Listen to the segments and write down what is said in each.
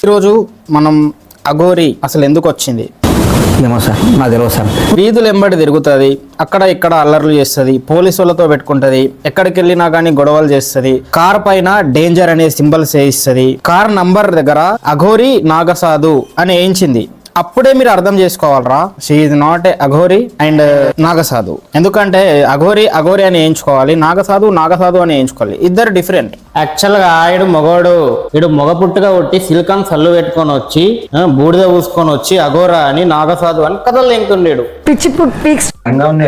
ఈరోజు మనం అఘోరి అసలు ఎందుకు వచ్చింది ఏమో సార్ నాకు తెలియదు సార్. వీధులు ఎంబడి తిరుగుతుంది, అక్కడ ఇక్కడ అల్లర్లు చేస్తుంది, పోలీసులతో పెట్టుకుంటది, ఎక్కడికి వెళ్ళినా కానీ గొడవలు చేస్తుంది, కార్ పైన డేంజర్ అనే సింబల్స్ వేయిస్తుంది, కార్ నంబర్ దగ్గర అఘోరి నాగసాధు అని వేయించింది. అప్పుడే మీరు అర్థం చేసుకోవాలరా, she is not a Aghori and Naga sadhu. ఎందుకంటే అఘోరి అఘోరి అని వేయించుకోవాలి, నాగసాధు నాగసాధు అని వేయించుకోవాలి, ఇద్దరు డిఫరెంట్. యాక్చువల్ గా ఆయుడు మొగోడు, ఇడు మొగ పుట్టుగా కొట్టి సిలికాన్ సల్లు పెట్టుకొని వచ్చి బూడిద పూసుకొని వచ్చి అఘోరా అని నాగసాధు అని కథలు ఎంకుండేడు. పిచ్చి పిక్స్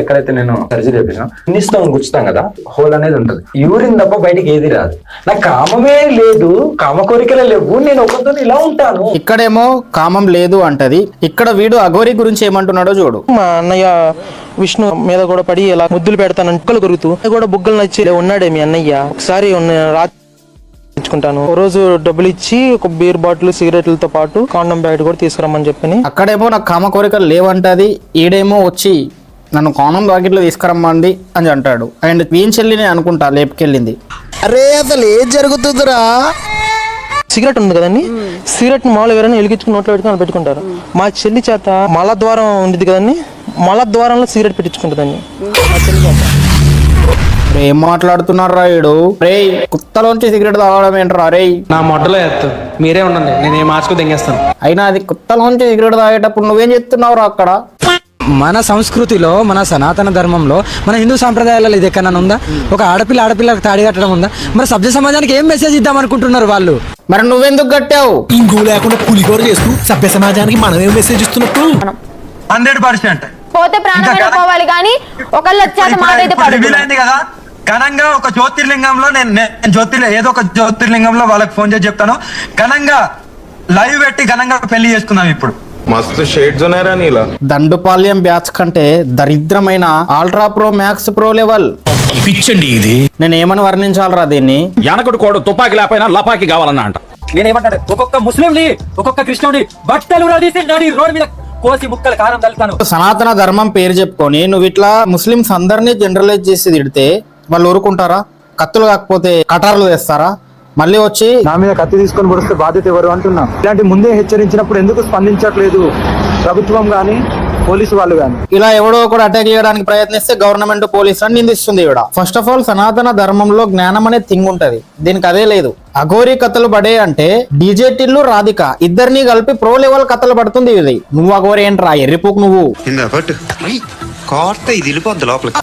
ఎక్కడైతే నేను సర్జరీ చేపినా ఇన్నిస్తో గుచ్చుతాం కదా, హోల్ అనేది ఉంటది. యూరిన్ తప్ప బయటికి ఏది రాదు. నాకు కామమే లేదు, కామ కోరికలే లేవు, నేను ఒకరితో ఇలా ఉంటాను. ఇక్కడేమో కామం లేదు అంటది, ఇక్కడ వీడు అఘోరి గురించి ఏమంటున్నాడో చూడు. మా అన్నయ్య విష్ణు మీద కూడా పడి ఇలా ముద్దులు పెడతాను బుగ్గలు కొరుకుతూ కూడా బుగ్గలు నచ్చి ఉన్నాడే మీ అన్నయ్య. ఒకసారి రాత్రి ఓ రోజు డబ్బులు ఇచ్చి ఒక బీర్ బాటిల్ సిగరెట్లతో పాటు కాండం బ్యాగ్ కూడా తీసుకురమ్మని చెప్పని. అక్కడేమో నాకు కామ కోరికలు లేవంటది, ఈడేమో వచ్చి నన్ను కాండం ప్యాకెట్లో తీసుకురమ్మంది అని అంటాడు. అండ్ వీన్ చెల్లిని అనుకుంటా లేపుకెళ్ళింది. అరే అసలు ఏం జరుగుతుందిరా? సిగరెట్ ఉంది కదండి, సిగరెట్ మామూలు ఎవరైనా వెలిగించుకుని నోట్లో పెట్టుకుని పెట్టుకుంటారు. మా చెల్లి చేత మలద్వారం ఉండేది కదండి, మలద్వారంలో సిగరెట్ పెట్టించుకుంటుందండి మా చెల్లి చేత. ఏం మాట్లాడుతున్నారు రాయుడు? రే కుత్తలోంచి సిగరెట్ తాగడం ఏంట్రా రే? నా మొట్టలో ఎత్తు మీరే ఉండండి, నేను ఏ మార్చుకు దెంగేస్తాను. అయినా అది కుత్తలోంచి సిగరెట్ తాగేటప్పుడు నువ్వేం చెప్తున్నావురా అక్కడ? మన సంస్కృతిలో, మన సనాతన ధర్మంలో, మన హిందూ సాంప్రదాయాలలో ఇది ఎక్కడన్నా ఉందా? ఒక ఆడపిల్లకు తాడి కట్టడం ఉందా? మరి సభ్య సమాజానికి ఏం మెసేజ్ ఇద్దాం అనుకుంటున్నారు వాళ్ళు? మరి నువ్వెందుకు కట్టావు? ఇంకూ లేకుండా పులిగోర చేస్తూ సభ్య సమాజానికి మనం ఏం మెసేజ్ ఇస్తున్నట్టు? 100% పోతే ప్రాణమైన పోవాలి కానీ ఒకళ్ళు వచ్చేత మాట అయితే వీలైంది కదా. ఘనంగా ఒక జ్యోతిర్లింగంలో నేను ఏదో ఒక జ్యోతిర్లింగంలో వాళ్ళకి ఫోన్ చేసి చెప్తాను, ఘనంగా లైవ్ పెట్టి ఘనంగా పెళ్లి చేసుకుందాం. ఇప్పుడు మస్తు షేడ్స్ ఉన్నారా నీలా? దండుపాల్యం బ్యాచ్ కంటే దరిద్రమైన ultra pro max pro level పిచ్చండి ఇది. నేను ఏమని వర్ణించాలరా దీన్ని? యానకుడు కోడు తుపాకి లేకపోయినా లపాకి కావాలన్నా అంట. నేనేమంటాడు, ఒక్కొక్క ముస్లింని ఒక్కొక్క కృష్ణుడి బట్టలు తీసి రోడ్ మీద కోసి ముక్కల కారం తలుతాను. సనాతన ధర్మం పేరు చెప్పుకొని నువ్వు ఇట్లా ముస్లిమ్స్ అందరినీ జనరలైజ్ చేసి తిడితే వాళ్ళు ఊరుకుంటారా? కత్తులు కాకపోతే కటార్లు తెస్తారా? మళ్ళీ వచ్చి నా మీద కత్తి తీసుకొని పొడిస్తే బాధ్యత ఎవరు అంటున్నా. ఇలాంటి ముందే హెచ్చరించినప్పుడు ఎందుకు స్పందించట్లేదు ప్రభుత్వం గానీ పోలీసు వాళ్ళు గానీ? ఇలా ఎవడో ఒకడు అటాక్ చేయడానికి ప్రయత్నిస్తే గవర్నమెంట్ పోలీసు అని నిందిస్తుంది ఇవిడ. ఫస్ట్ ఆఫ్ ఆల్ సనాతన ధర్మంలో జ్ఞానం అనే థింగ్ ఉంటది, దీనికి అదే లేదు. అఘోరి కథలు పడే అంటే డీజేటిల్లు రాధిక ఇద్దరిని కలిపి ప్రో లెవెల్ కథలు పడుతుంది ఇది. నువ్వు అఘోరి ఏంట్రా ఎర్రిపోకు నువ్వు?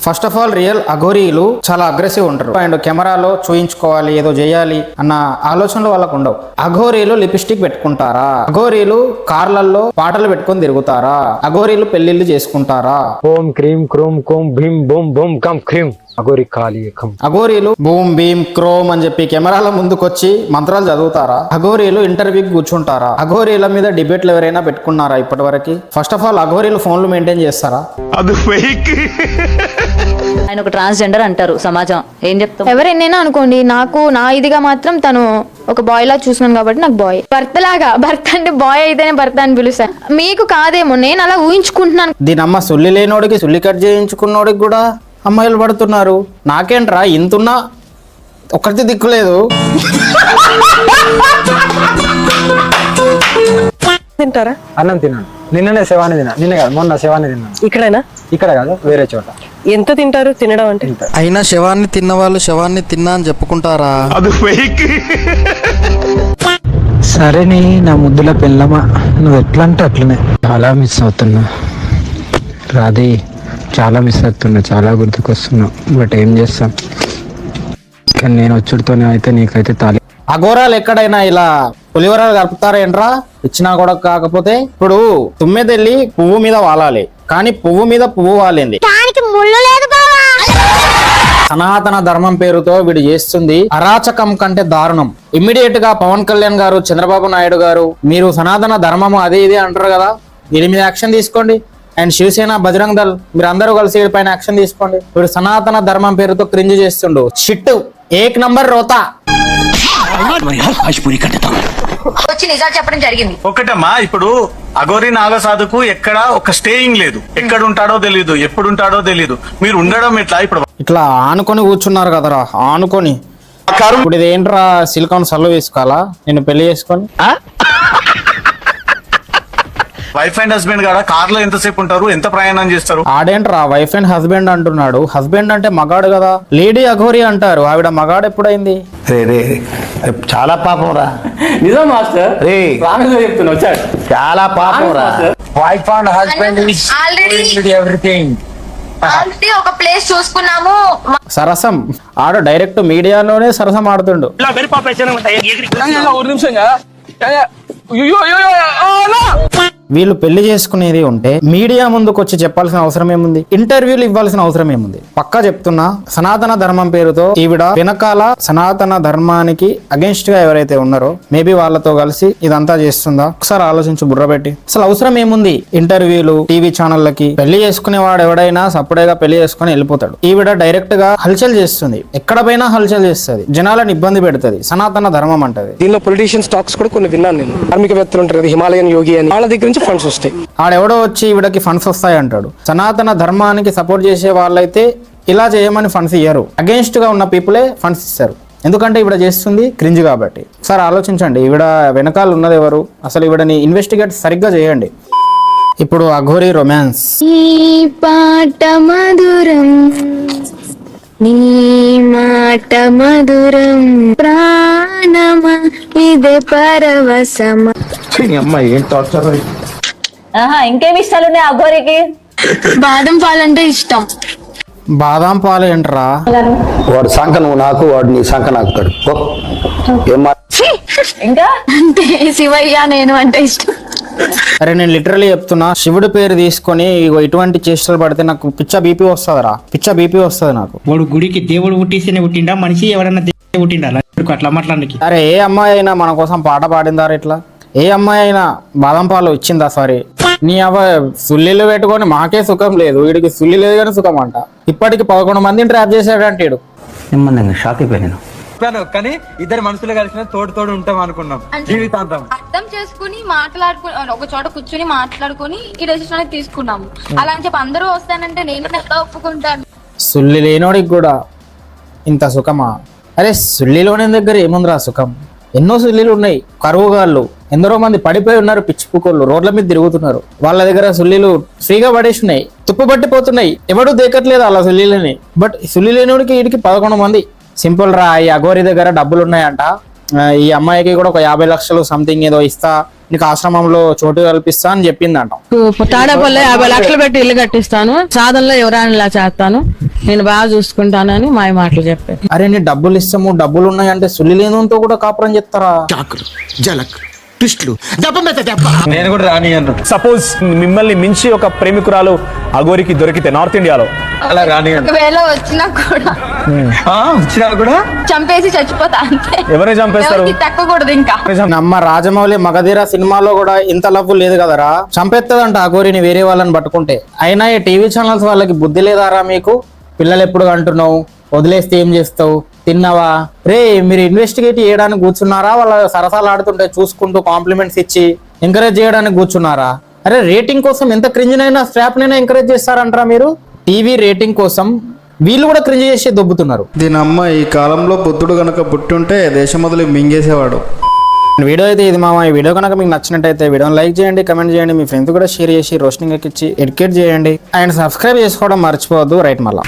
ఫస్ట్ ఆఫ్ ఆల్ రియల్ అఘోరీలు చాలా అగ్రెసివ్ ఉంటారు అండ్ కెమెరాలో చూయించుకోవాలి, ఏదో చేయాలి అన్న ఆలోచనలు వాళ్ళకు ఉండవు. అఘోరీలు లిప్స్టిక్ పెట్టుకుంటారా? అఘోరీలు కార్లలో పాటలు పెట్టుకొని తిరుగుతారా? అఘోరీలు పెళ్లిళ్ళు చేసుకుంటారా? ఓం క్రీం క్రోం కోం భీం బూమ్ బూమ్ కం క్రీం అఘోరి కాళీ కం. అఘోరీలు బూమ్ భీమ్ క్రోమ్ అని చెప్పి కెమెరాల ముందుకొచ్చి మంత్రాలు చదువుతారా? అఘోరీలు ఇంటర్వ్యూకి కూర్చుంటారా? అఘోరీల మీద డిబేట్లు ఎవరైనా పెట్టుకున్నారా ఇప్పటి వరకు? ఫస్ట్ ఆఫ్ ఆల్ అఘోరీలు ఫోన్లు మెయింటైన్ చేస్తారా? ఆయన ఒక ట్రాన్స్జెండర్ అంటారు సమాజం, ఏం చెప్తాం? ఎవరైనా అనుకోండి, నాకు నా ఇదిగా మాత్రం తను ఒక బాయ్ లా చూస్తున్నాను కాబట్టి నాకు బాయ్. భర్త లాగా, భర్త అంటే బాయ్ అయితేనే భర్త అని పిలుస్తాను. మీకు కాదేమో, నేను అలా ఊహించుకుంటున్నాను. దీని అమ్మ సుల్లి లేనోడికి సుల్లి కట్ చేయించుకున్నోడికి కూడా అమ్మాయిలు పడుతున్నారు. నాకేంట్రా ఇంతున్నా ఒకటి దిక్కులేదు. తింటారా? అన్నం తిన్నాను, నిన్ననే శవాన్ని తిన్నా. నిన్న కాదు మొన్న శవాన్ని తిన్నాను. ఇక్కడైనా? ఇక్కడ కాదు, వేరే చోట. ఎంత తింటారు? తినడం అంటే అయినా శవాన్ని తిన్న వాళ్ళు శవాన్ని తిన్నా అని చెప్పుకుంటారా? సరేని నా ముద్దుల పిల్లమా, నువ్వు ఎట్లా అంటే అట్లనే. చాలా మిస్ అవుతున్నా రాధే, చాలా మిస్ అవుతున్నా, చాలా గుర్తుకొస్తున్నా. బట్ ఏం చేస్తాం, కానీ నేను వచ్చుడితోనే అయితే నీకైతే తాలి. అఘోరాలు ఎక్కడైనా ఇలా పులివరాలు కలుపుతారేంట్రా? ఇచ్చినా కూడా కాకపోతే ఇప్పుడు తుమ్మెదెల్లి పువ్వు మీద వాలాలి, కానీ పువ్వు మీద పువ్వు వాలింది. సనాతన ధర్మం పేరుతో వీడు చేస్తుంది అరాచకం కంటే దారుణం. ఇమ్మీడియట్ గా పవన్ కళ్యాణ్ గారు, చంద్రబాబు నాయుడు గారు, మీరు సనాతన ధర్మము అదే ఇదే అంటారు కదా, వీడి మీద యాక్షన్ తీసుకోండి. అండ్ శివసేన, బజరంగ్ దళ్ మీరు అందరూ కలిసి వీడి పైన యాక్షన్ తీసుకోండి. వీడు సనాతన ధర్మం పేరుతో క్రింజ్ చేస్తుండు. షిట్ ఏక్ నంబర్ రోతా. వచ్చి నిజాలు చెప్పడం జరిగింది. ఒకటమ్మా, ఇప్పుడు అఘోరి నాగసాధుకు ఎక్కడ ఒక స్టేయింగ్ లేదు, ఎక్కడ ఉంటాడో తెలియదు, ఎప్పుడు ఉంటాడో తెలియదు. మీరు ఉండడం ఎట్లా? ఇప్పుడు ఇట్లా ఆనుకొని కూర్చున్నారు కదరా, ఆనుకొని. ఇప్పుడు ఇది ఏంట్రా, సిలికాన్ సల్లు వేసుకోవాలా నేను పెళ్లి చేసుకొని? వైఫ్ అండ్ హస్బెండ్ కూడా కార్ లో ఎంతసేపు ఉంటారు, ఎంత ప్రయాణం చేస్తారు? ఆడేంట్రా వైఫ్ అండ్ హస్బెండ్ అంటున్నాడు? హస్బెండ్ అంటే మగాడు కదా. లేడీ అఘోరి అంటారు, ఆవిడ మగాడు ఎప్పుడైంది? రే చాలా పాపం రా. నిజం మాస్టర్, రే చెప్తున్నా వచ్చాడు. చాలా పాపం రా. Wife and husband everything. Already ఒక ప్లేస్ చూసుకున్నాము. సరసం ఆడ డైరెక్ట్ మీడియాలోనే సరసం ఆడుతుండు. వీళ్ళు పెళ్లి చేసుకునేది ఉంటే మీడియా ముందుకు వచ్చి చెప్పాల్సిన అవసరం ఏముంది? ఇంటర్వ్యూలు ఇవ్వాల్సిన అవసరం ఏముంది? పక్కా చెప్తున్నా, సనాతన ధర్మం పేరుతో ఈవిడ వెనకాల సనాతన ధర్మానికి అగెన్స్ట్ గా ఎవరైతే ఉన్నారో మేబీ వాళ్ళతో కలిసి ఇదంతా చేస్తుందా? ఒకసారి ఆలోచించు బుర్ర పెట్టి. అసలు అవసరం ఏముంది ఇంటర్వ్యూలు, టీవీ ఛానళ్ళకి? పెళ్లి చేసుకునేవాడు ఎవడైనా సపరేట్గా పెళ్లి చేసుకుని వెళ్ళిపోతాడు. ఈవిడ డైరెక్ట్ గా హల్చల్ చేస్తుంది, ఎక్కడ పోయినా హల్చల్ చేస్తుంది, జనాలను ఇబ్బంది పెడుతుంది, సనాతన ధర్మం అంటది. దీనిలో పొలిటీషియన్ స్టాక్స్ కూడా కొన్ని విన్నాను నేను. కార్మికవేత్తలు ఉంటారు కదా, హిమాలయన్ యోగి అని, వాళ్ళ దగ్గర నుంచి ఫండ్స్ వస్తాయి. ఆడెవడో వచ్చి ఈవిడకి ఫండ్స్ వస్తాయి అంటాడు. సనాతన ధర్మానికి సపోర్ట్ చేసే వాళ్ళైతే ఇలా చేయమని ఫండ్స్ ఇయ్యరు, అగేన్స్ట్ గా ఉన్న పీపులే ఫండ్స్ ఇస్తారు. ఎందుకంటే ఈవిడ చేస్తుంది క్రింజ్ కాబట్టి. సార్ ఆలోచించండి, ఈవిడ వెనకాల ఉన్నది ఎవరు? అసలు ఈవిడని ఇన్వెస్టిగేట్ సరిగ్గా చేయండి. ఇప్పుడు అఘోరి రొమాన్స్. ఈ పాట మధురం, నీ మాట మధురం, ప్రాణమా ఇదే పరవశమ. ఇంకేమి ఇష్టాలు ఉన్నాయి అఘోరికి? బాదం పాలంటే ఇష్టం. బాదాం పాలు ఏంట్రా? వాడు సంఖ నువ్వు నాకు, వాడు నీ సంఖ నాకుతాడు. ఇంకా అంటే శివయ్య నేను అంటే ఇష్టం. అరే నేను లిటరలీ చెప్తున్నా, శివుడి పేరు తీసుకొని ఇగో ఇటువంటి చేష్టలు పడితే నాకు పిచ్చ బీపీ వస్తుందిరా, పిచ్చ బీపీ వస్తుంది నాకు. వాడు గుడికి దేవుడు పుట్టిస్తేనే పుట్టిండా, మనిషి ఎవరన్నా పుట్టిండా అట్లా మాట్లాడడానికి? అరే ఏ అమ్మాయి అయినా మన కోసం పాట పాడిందారా ఇట్లా? ఏ అమ్మాయి అయినా బాదం పాలు ఇచ్చిందా? సారీ నీ అవ్వ సుల్లిలు పెట్టుకొని మాకే సుఖం లేదు, వీడికి సుల్లి లేదు కానీ సుఖం అంట. ఇప్పటికి 11 మందిని ట్రాప్ చేశాడంటే వీడు. షాక్ అయిపోయాను. కానీ ఇద్దరు మనుషులు కలిసిన తోడు ఉంటాం అనుకున్నాం జీవితాంతం. అర్థం చేసుకుని మాట్లాడుకుని ఒక చోట కూర్చుని మాట్లాడుకుని ఈ డెసిషన్ అనేది తీసుకున్నాము. అలా అని చెప్పి అందరూ వస్తానంటే నేను ఎలా ఒప్పుకుంటాను? సుల్లి లేనోడికి కూడా ఇంత సుఖమా? అరే సుల్లిలోని దగ్గర ఏముందిరా సుఖం? ఎన్నో సుల్లీలు ఉన్నాయి, కరువుగాళ్ళు ఎందరో మంది పడిపోయి ఉన్నారు, పిచ్చిపుకోళ్ళు రోడ్ల మీద తిరుగుతున్నారు. వాళ్ళ దగ్గర సుల్లీలు ఫ్రీగా పడేసినాయి, తుప్పు పట్టిపోతున్నాయి, ఎవడూ దేకట్లేదు అలా సుల్లీలని. బట్ సుల్లి లేనివాడికి వీడికి 11 మంది. సింపుల్ రా. ఈ అఘోరి దగ్గర డబ్బులు ఉన్నాయంట, ఈ అమ్మాయికి కూడా ఒక 50 లక్షలు సంథింగ్ ఏదో ఇస్తా, నీకు ఆశ్రమంలో చోటు కల్పిస్తా అని చెప్పిందంట. తాడపల్లి 50 లక్షలు పెట్టి ఇల్లు కట్టిస్తాను, సాధనలో ఎవరైనా ఇలా చేస్తాను, నేను బాగా చూసుకుంటానని మాయ మాటలు చెప్పారు. అరే నీ డబ్బులు ఇస్తాము, డబ్బులు ఉన్నాయంటే సుల్లి లేనంతో కూడా కాపురం చెప్తారా? నేను కూడా రాని అన్నాడు. సపోజ్ మిమ్మల్ని మించి ఒక ప్రేమికురాలు అఘోరికి దొరికితే నార్త్ ఇండియాలో అలా రాని ఒకవేళ వచ్చినా కూడా చంపేసి చచ్చిపోతా అంతే. ఎవరిని చంపేస్తారు? తక్కకూడదు ఇంకా. నమ్మ రాజమౌళి మగధీర సినిమాలో కూడా ఇంత లవ్ లేదు కదరా, చంపేస్తుందంట అఘోరిని వేరే వాళ్ళని పట్టుకుంటే. అయినా ఈ టీవీ ఛానల్స్ వాళ్ళకి బుద్ధి లేదారా మీకు? పిల్లలు ఎప్పుడు అంటున్నావు, వదిలేస్తే ఏం చేస్తావు, తిన్నావా? రే మీరు ఇన్వెస్టిగేట్ చేయడానికి కూర్చున్నారా? వాళ్ళ సరసాలు ఆడుతుంటే చూసుకుంటూ కాంప్లిమెంట్స్ ఇచ్చి ఎంకరేజ్ చేయడానికి కూర్చున్నారా? అరే రేటింగ్ కోసం ఎంత క్రింజ్నైనా స్ట్రాప్నైనా ఎంకరేజ్ చేస్తారంటారా మీరు? టీవీ రేటింగ్ కోసం వీళ్ళు కూడా క్రింజ్ చేసి దొబ్బుతున్నారు. దీని అమ్మ ఈ కాలంలో బుద్ధుడు గనక పుట్టుంటే దేశం మొదలు మింగేసేవాడు. వీడియో అయితే ఇది మామ. ఈ వీడియో కనుక మీకు నచ్చినట్టయితే వీడియోని లైక్ చేయండి, కమెంట్ చేయండి, మీ ఫ్రెండ్స్ కూడా షేర్ చేసి రోస్టింగ్ ఎక్కించి ఎడ్యుకేట్ చేయండి. అండ్ సబ్స్క్రైబ్ చేసుకోవడం మర్చిపోవద్దు. రైట్ మళ్ళా.